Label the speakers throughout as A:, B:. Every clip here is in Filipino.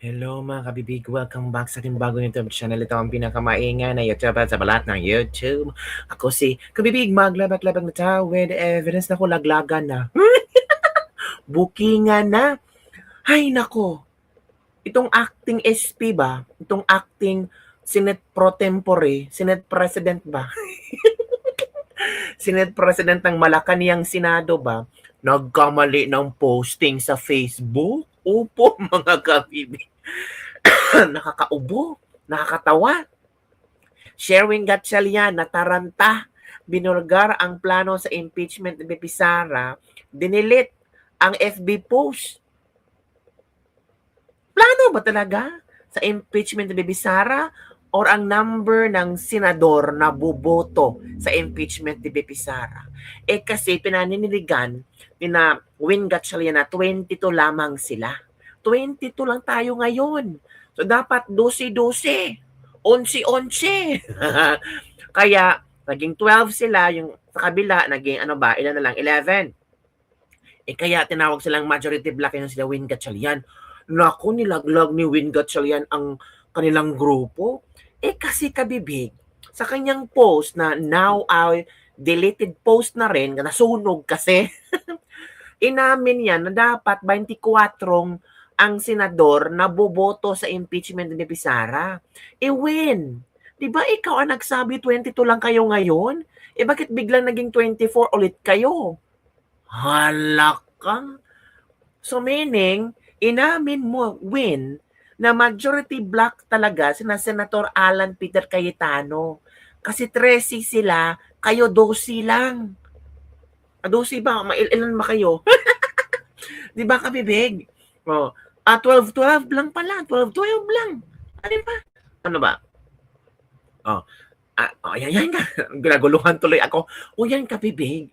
A: Hello mga kabibig, welcome back sa ating bagong YouTube channel. Ito ang pinakamaingay na YouTuber sa balat ng YouTube. Ako si Kabibig, maglabag-labag na tayo with evidence na ko laglagan na. Bookingan na. Ay nako, itong acting SP ba? Itong acting Senate Pro Tempore, Senate President ba? Senate President ng Malacanang Senado ba? Nagkamali ng posting sa Facebook? Upo mga kabibig. Nakakaubo, nakakatawa. Sherwin Gatchalian nataranta, binulgar ang plano sa impeachment ni Pisara, dinilit ang FB post. Plano ba talaga sa impeachment ni Pisara or ang number ng senador na buboto sa impeachment ni Pisara? Kasi pinaniniligan ni na Win Gatchalian na 22 lamang sila. 22 lang tayo ngayon. So dapat 12-12. 11-11. Kaya naging 12 sila, yung sa kabila naging ilan na lang, 11. Kaya tinawag silang majority block yung sila Win Gatchalian. Naku, nilaglag ni Win Gatchalian ang kanilang grupo. Kasi kabibig, sa kanyang post na now ay deleted post na rin, nasunog kasi, inamin yan na dapat 24 ang senador na boboto sa impeachment ni Pisara. Win, di ba ikaw ang nagsabi 22 lang kayo ngayon? Bakit biglang naging 24 ulit kayo? Halaka. So meaning, inamin mo, Win, na majority block talaga sina Senator Alan Peter Cayetano. Kasi 13 sila, kayo 12 lang. 12 ba? Ilan ba kayo? Di ba kabibig? 12-12 lang pala. 12-12 lang. Ano ba? Ano ba? Yan ka. Ginaguluhan tuloy ako. Yan kabibig.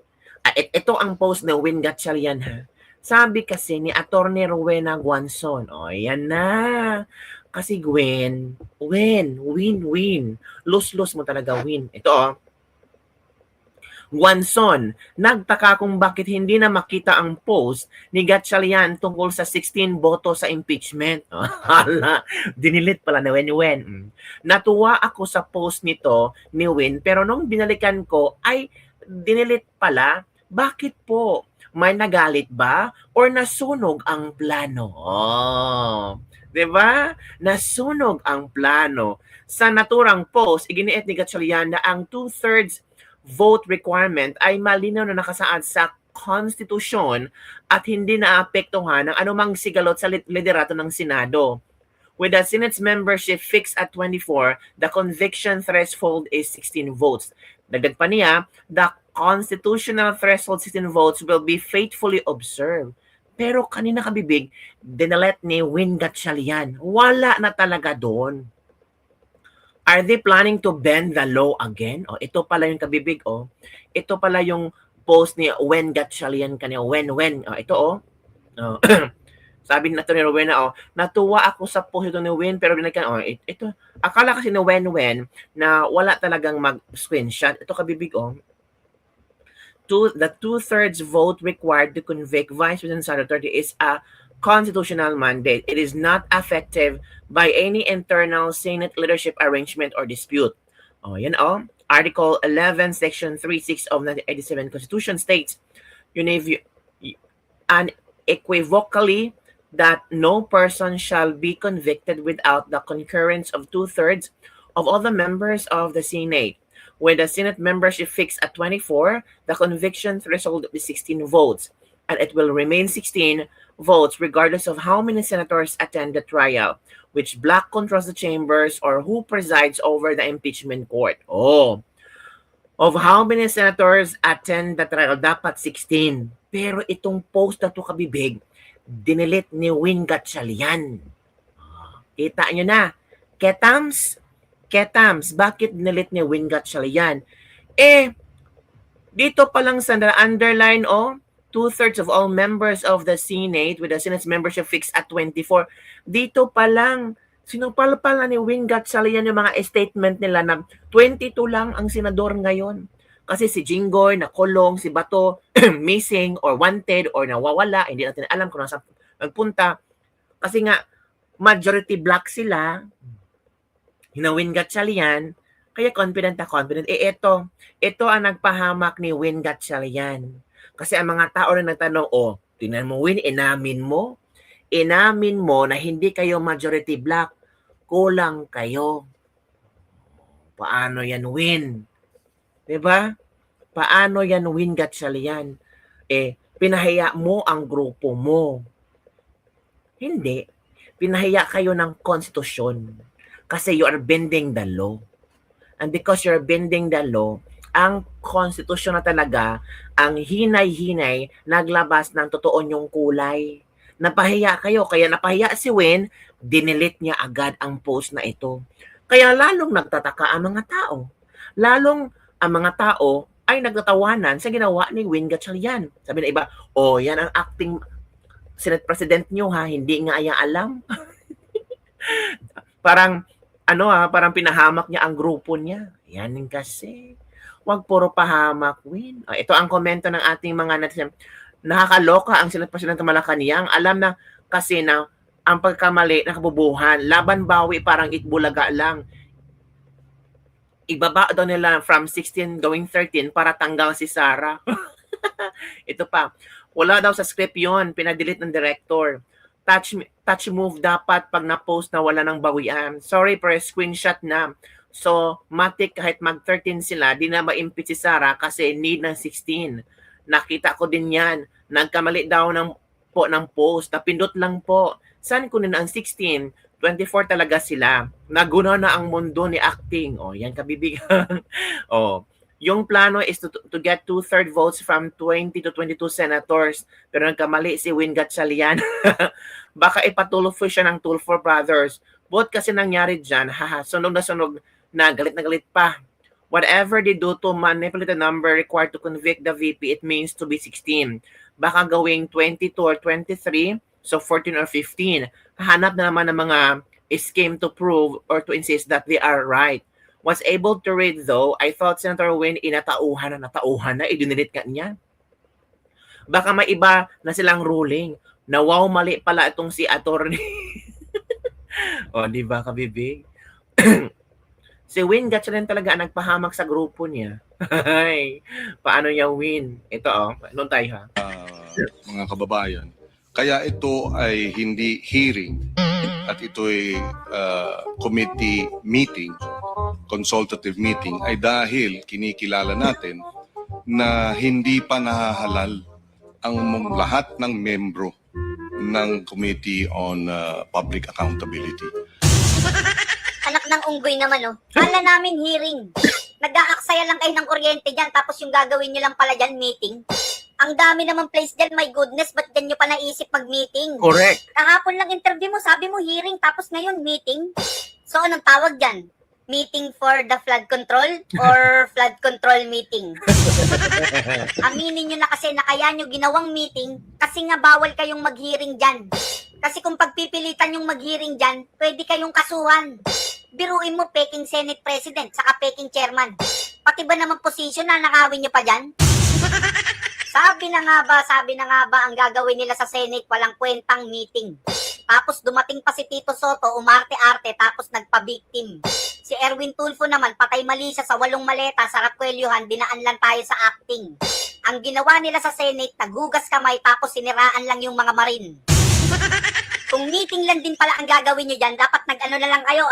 A: Ito ang post ng Win Gatchalian ha. Sabi kasi ni Attorney Rowena Guanzon, yan na. Kasi Gwen, win. Lose-lose mo talaga win. Ito Guanzon, nagtaka kung bakit hindi na makita ang post ni Gatchalian tungkol sa 16 boto sa impeachment. Hala, dinilit pala ni Wen. Natuwa ako sa post nito ni Win, pero nung binalikan ko ay dinilit pala. Bakit po? May nagalit ba? Or nasunog ang plano? Diba? Nasunog ang plano. Sa naturang post, iginiit ni Gatchalian na ang 2/3 vote requirement ay malinaw na nakasaad sa konstitusyon at hindi naapektuhan ng anumang sigalot sa liderato ng Senado. With the Senate's membership fixed at 24, the conviction threshold is 16 votes. Dagdag pa niya, the constitutional threshold 16 votes will be faithfully observed. Pero kanina kabibig, dinalet ni Win Gatchalian. Wala na talaga doon. Are they planning to bend the law again? Ito pala yung kabibig. Ito pala yung post ni Win Gatchalian kanina. Ito. Sabi na to ni Rowena, natuwa ako sa post ito ni Win, pero binagkan, ito. Akala kasi ni Wen na wala talagang mag-screenshot. Ito kabibig, the 2/3 vote required to convict Vice President Sara Duterte is a constitutional mandate. It is not effective by any internal Senate leadership arrangement or dispute. Article 11, Section 36 of 1987 Constitution states unequivocally that no person shall be convicted without the concurrence of 2/3 of all the members of the Senate. With the Senate membership fixed at 24, the conviction threshold is 16 votes, and it will remain 16 votes regardless of how many senators attend the trial, which block controls the chambers, or who presides over the impeachment court. Of how many senators attend the trial, dapat 16. Pero itong post na to kabibig, dinilit ni Win Gatchalian. Kita nyo na. Ketams, bakit dinilit ni Win Gatchalian? Dito pa lang sa underline, 2/3 of all members of the Senate with the Senate's membership fixed at 24. Dito pa lang, sinupal-pal na ni Win Gatchalian yung mga statement nila na 22 lang ang senador ngayon. Kasi si Jinggoy nakulong, si Bato missing or wanted or nawawala, hindi natin alam kung nasa nagpunta. Kasi nga, majority black sila, Win Gatchalian, kaya confident na confident. Ito ang nagpahamak ni Win Gatchalian. Kasi ang mga tao na nagtanong, tingnan mo Win, inamin mo na hindi kayo majority black, kulang kayo. Paano yan Win? 'Di ba? Paano yan Win Gatchalian? Pinahiya mo ang grupo mo. Hindi. Pinahiya kayo ng konstitusyon. Kasi you are bending the law. And because you're bending the law, ang konstitusyon na talaga, ang hinay-hinay, naglabas ng totoo niyong kulay. Napahiya kayo. Kaya napahiya si Win, dinilit niya agad ang post na ito. Kaya lalong nagtataka ang mga tao. Lalong ang mga tao ay nagtatawanan sa ginawa ni Win Gatchalian. Sabi na iba, yan ang acting Senate President niyo ha, hindi nga yan alam. Parang parang pinahamak niya ang grupo niya. Yan kasi. Huwag puro pahamak, Win. Ito ang komento ng ating mga netizen. Nakakaloka ang Senate President ng Malacanang. Alam na kasi na ang pagkamali na kabubuhan, laban bawi parang itbulaga lang. Ibaba daw nila from 16 going 13 para tanggal si Sara. Ito pa. Wala daw sa script yon, pinadelete ng director. Touch move dapat pag na-post na wala ng bawian. Sorry, pero screenshot na. So, matik kahit mag-13 sila, di na ma-impeach si Sara kasi need ng 16. Nakita ko din yan. Nagkamali daw ng post. Napindot lang po. Saan kunin ang 16? 24 talaga sila. Naguna na ang mundo ni acting. Yan kabibigan. Yung plano is to get 2/3 votes from 20 to 22 senators. Pero nagkamali si Win Gatchalian. Baka ipatulfo siya ng Tulfo Brothers. Both kasi nangyari dyan. Sunog na galit pa. Whatever they do to manipulate the number required to convict the VP, it means to be 16. Baka gawing 22 or 23, so 14 or 15. Hahanap na naman ng mga scheme to prove or to insist that they are right. Was able to read though, I thought Senator Win natauhan na, idinilit ka niya. Baka may iba na silang ruling na wow, mali pala itong si attorney. Di ba kabibig? Si Win Gatchalian talaga ang nagpahamak sa grupo niya. Paano niya Win? Ito noon tayo ha.
B: Mga kababayan, kaya ito ay hindi hearing at ito ay committee meeting, consultative meeting, ay dahil kinikilala natin na hindi pa nahahalal ang lahat ng membro ng Committee on Public Accountability.
C: Anak ng unggoy naman, Kala namin hearing. Nag-aaksaya lang kayo ng kuryente dyan, tapos yung gagawin nyo lang pala dyan, meeting. Ang dami naman place dyan, my goodness, ba't dyan nyo pa naisip mag-meeting?
A: Correct.
C: Kahapon lang interview mo, sabi mo hearing, tapos ngayon meeting. So, anong tawag dyan? Meeting for the flood control or flood control meeting? Aminin nyo na kasi na kaya nyo ginawang meeting kasi nga bawal kayong mag-hearing dyan. Kasi kung pagpipilitan yung mag-hearing dyan, pwede kayong kasuhan. Biruin mo, peking Senate President, saka peking Chairman. Pati ba naman position na nakawin nyo pa dyan? Sabi na nga ba, ang gagawin nila sa Senate, walang kwentang meeting. Tapos dumating pa si Tito Soto, umarte-arte, tapos nagpa-victim. Si Erwin Tulfo naman, patay mali siya sa 8 maleta, sarap kwelyuhan, dinaan lang tayo sa acting. Ang ginawa nila sa Senate, naghugas kamay, tapos siniraan lang yung mga marin. Kung meeting lang din pala ang gagawin nyo dyan, dapat nag-ano na lang kayo,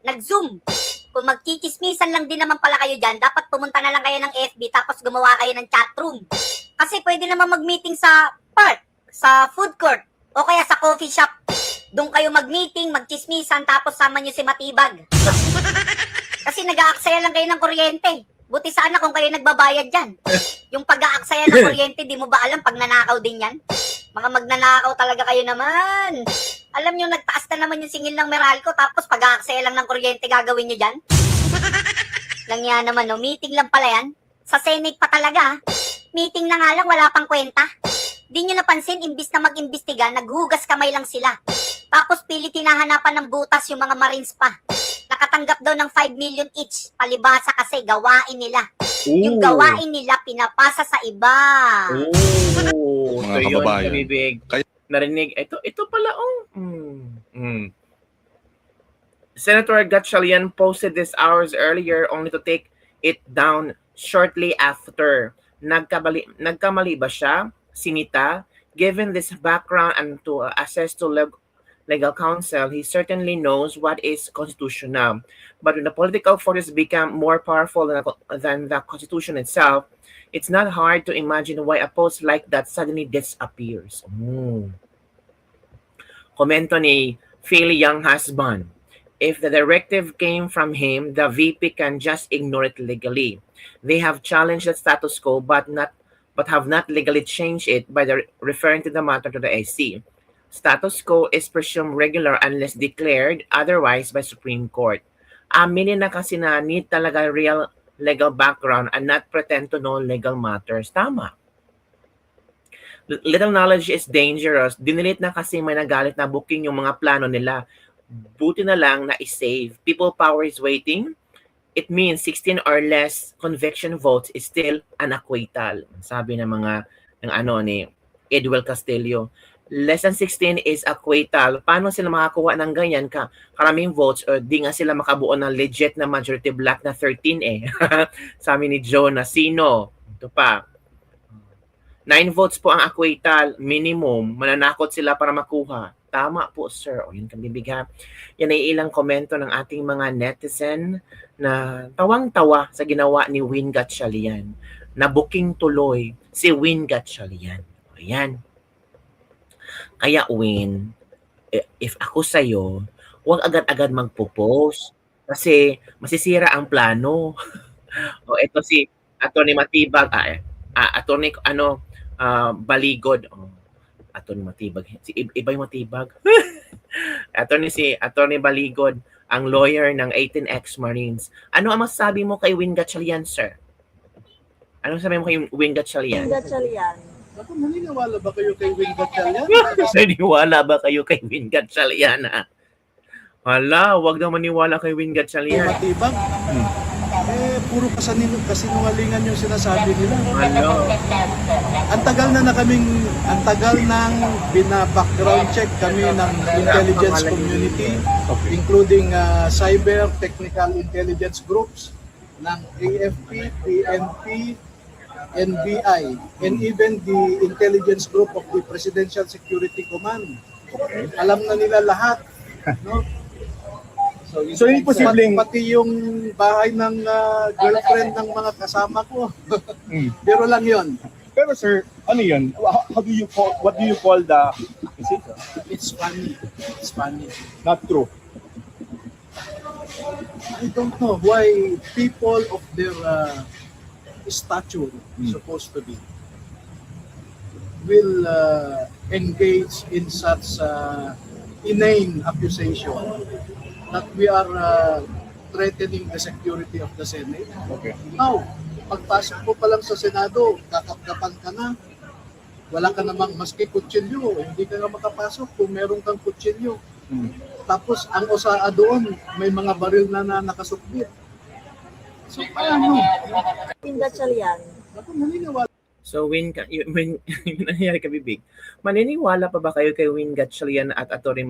C: nag-zoom. Kung magchichismisan lang din naman pala kayo dyan, dapat pumunta na lang kayo ng FB, tapos gumawa kayo ng chatroom. Kasi pwede naman mag-meeting sa park, sa food court, o kaya sa coffee shop. Doon kayo mag-meeting, magchismisan, tapos sama nyo si Matibag. Kasi nag-aaksaya lang kayo ng kuryente. Buti sana kung kayo nagbabayad dyan. Yung pag-aaksaya ng kuryente, di mo ba alam pag nanakaw din yan? Mga magnanakaw talaga kayo naman. Alam nyo, nagtaas na naman yung singil ng Meralco, tapos pag-aaksaya lang ng kuryente gagawin nyo dyan? Lang yan naman, meeting lang pala yan. Sa Senate pa talaga, meeting na nga lang, wala pang kwenta. Di nyo napansin, imbis na mag-imbestiga, naghugas kamay lang sila. Tapos pilit hinahanapan ng butas yung mga Marines pa. Nakatanggap daw ng 5 million each. Palibasa kasi gawain nila. Yung gawain nila pinapasa sa iba.
B: Mga kababayan.
A: Narinig. Ito pala Senator Gatchalian posted this hours earlier only to take it down shortly after. Nagkamali ba siya? Sinita? Given this background and to access to legal counsel, he certainly knows what is constitutional. But when the political forces become more powerful than the Constitution itself, it's not hard to imagine why a post like that suddenly disappears. Komento ni Phil Young husband. If the directive came from him, the VP can just ignore it legally. They have challenged the status quo but have not legally changed it by referring to the matter to the AC. Status quo is presumed regular unless declared otherwise by Supreme Court. Aminin na kasi na need talaga real legal background and not pretend to know legal matters. Tama. Little knowledge is dangerous. Dinilit na kasi may nagalit na booking yung mga plano nila. Buti na lang na i-save. People power is waiting. It means 16 or less conviction votes is still an acquittal. Sabi ng mga ni Edwel Castillo. Less than 16 is acquittal. Paano sila makakuha ng ganyan karaming votes or di nga sila makabuo ng legit na majority black na 13 eh. Sabi ni Joe na sino? Ito pa. 9 votes po ang acquittal, minimum. Mananakot sila para makuha. Tama po, sir. O, yun kabibig ha. Yan ay ilang komento ng ating mga netizen na tawang-tawa sa ginawa ni Win Gatchalian. Na booking tuloy si Win Gatchalian. O, yan. Kaya, Win, if ako sa'yo, huwag agad-agad magpo-post. Kasi masisira ang plano. O, ito si Atty. Matibag. Atty. Baligod. O, Atty. Matibag. Iba yung Matibag. Atty. Baligod, ang lawyer ng 18X Marines. Ano ang masasabi mo kay Win Gatchalian, sir? Ano sabi mo kay Win Gatchalian?
D: Gatchalian.
E: Ako, naniniwala ba kayo kay Win Gatchalian?
A: Naniniwala ba kayo kay Win Gatchalian? Hala, wag daw maniwala kay Win Gatchalian.
E: Matibag? Puro kasinungalingan yung sinasabi nila.
A: Ano?
E: Ang tagal nang bina-background check kami ng intelligence community, including cyber technical intelligence groups ng AFP, PNP, NBI, and even the intelligence group of the Presidential Security Command. Alam na nila lahat, no? So yung posibleng pati yung bahay ng girlfriend ng mga kasama ko. Pero lang 'yon.
F: Pero sir, ano 'yun? What do you call the accusation?
E: It's funny. It's funny.
F: Not true.
E: I don't know why people of their stature, supposed to be, will engage in such inane accusation that we are threatening the security of the Senate.
F: Okay.
E: Now, pagpasok mo pa lang sa Senado, kakapkapan ka na. Wala ka namang maski kutsilyo, hindi ka nga makapasok kung meron kang kutsilyo. Tapos ang usaa doon, may mga baril na nakasukbit. So paano?
D: Win Gatchalian.
E: Ako naniniwala.
A: So Win nangyari ka bibig. Maniniwala pa ba kayo kay Win Gatchalian at Atty.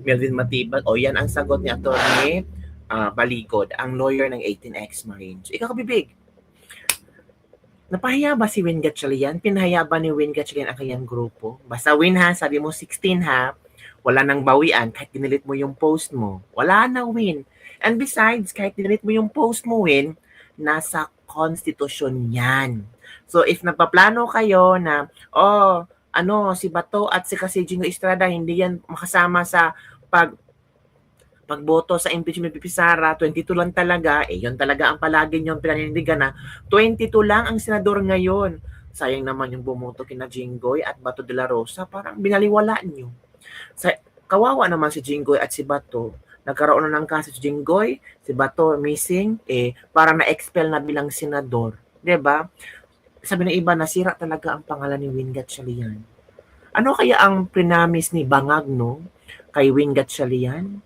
A: Melvin Matibag? O yan ang sagot ni Atty. Baligod, ang lawyer ng 18X Marines. Ikaw ka bibig. Napahiya ba si Win Gatchalian? Pinahiya ba ni Win Gatchalian ang kanyang grupo? Basta Win ha, sabi mo 16 ha, wala nang bawian kahit dinilit mo yung post mo. Wala na Win. And besides, kahit dinilit mo yung post mo Win, nasa konstitusyon yan. So if nagpaplano kayo na, si Bato at si Jingo Estrada, hindi yan makasama sa pagboto sa impeachment ni Sara, 22 lang talaga, yun talaga ang palagi niyong pinanindigan na 22 lang ang senador ngayon. Sayang naman yung bumoto kina Jinggoy at Bato de la Rosa, parang binaliwala niyo. Kawawa naman si Jinggoy at si Bato. Nagkaroon na ng kaso si Jinggoy, si Bato missing, parang na-expel na bilang senador. Diba? Sabi ng iba, nasira talaga ang pangalan ni Win Gatchalian. Ano kaya ang prinamis ni Bangag, no? Kay Win Gatchalian?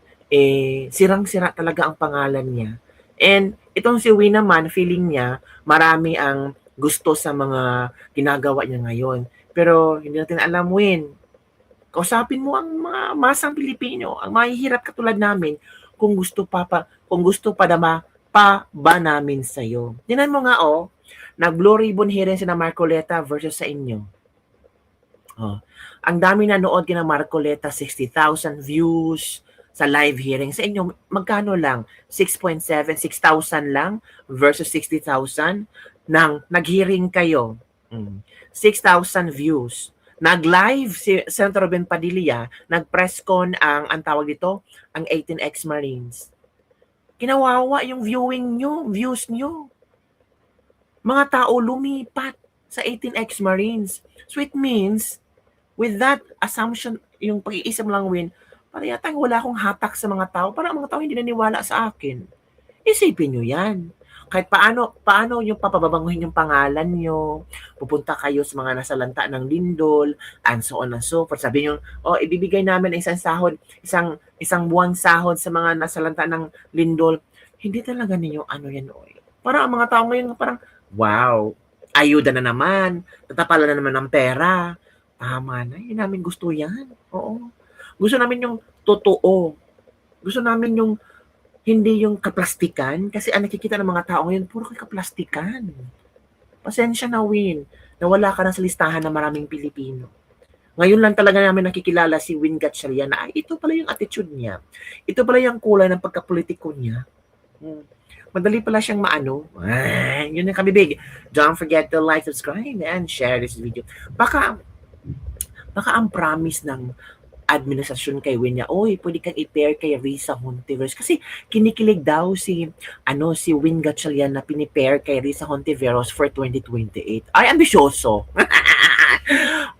A: Sirang-sira talaga ang pangalan niya. And itong si Win naman, feeling niya, marami ang gusto sa mga ginagawa niya ngayon. Pero hindi natin alam, Win, Kausapin mo ang mga masang Pilipino, ang mahihirap katulad namin, kung gusto pa ba namin sa'yo. Tingnan mo nga, nag-blue ribbon hearing si na Marcoleta versus sa inyo. Ang dami nanood kina Marcoleta, 60,000 views sa live hearing. Sa inyo, magkano lang? 6.7, 6,000 lang versus 60,000 nang nag-hearing kayo. 6,000 views. Nag-live si Senator Ben Padilla, nag-press con ang tawag dito, ang 18X Marines. Kinawawa yung views nyo. Mga tao lumipat sa 18X Marines. So it means, with that assumption, yung pag-iisip lang, Win, para yata wala akong hatak sa mga tao, para ang mga tao hindi naniwala sa akin. Isipin nyo yan. Kahit paano yung papababanguhin yung pangalan nyo, pupunta kayo sa mga nasalanta ng lindol, and so on and so forth. Sabi nyo, ibibigay namin isang sahod, isang buwang sahod sa mga nasalanta ng lindol. Hindi talaga ninyo yan. Parang ang mga tao ngayon, parang, wow, ayuda na naman, tatapalan na naman ng pera. Tama na, yun namin gusto yan. Oo. Gusto namin yung totoo. Gusto namin yung hindi yung kaplastikan. Kasi ang nakikita ng mga tao ngayon, puro kaplastikan. Pasensya na, Win. Nawala ka na sa listahan ng maraming Pilipino. Ngayon lang talaga namin nakikilala si Win Gatchalian na ito pala yung attitude niya. Ito pala yung kulay ng pagkapolitiko niya. Madali pala siyang yun yung kabibig. Don't forget to like, subscribe, and share this video. Baka ang promise ng administrasyon kay Win niya, pwede kang i-pair kay Risa Hontiveros. Kasi kinikilig daw si Win Gatchalian na pinipair kay Risa Hontiveros for 2028. Ay, ambisyoso.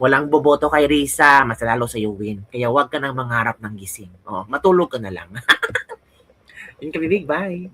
A: Walang boboto kay Risa, mas lalo sa iyo, Win. Kaya wag ka nang mangarap ng gising. Matulog ka na lang. Yun kabibig, bye.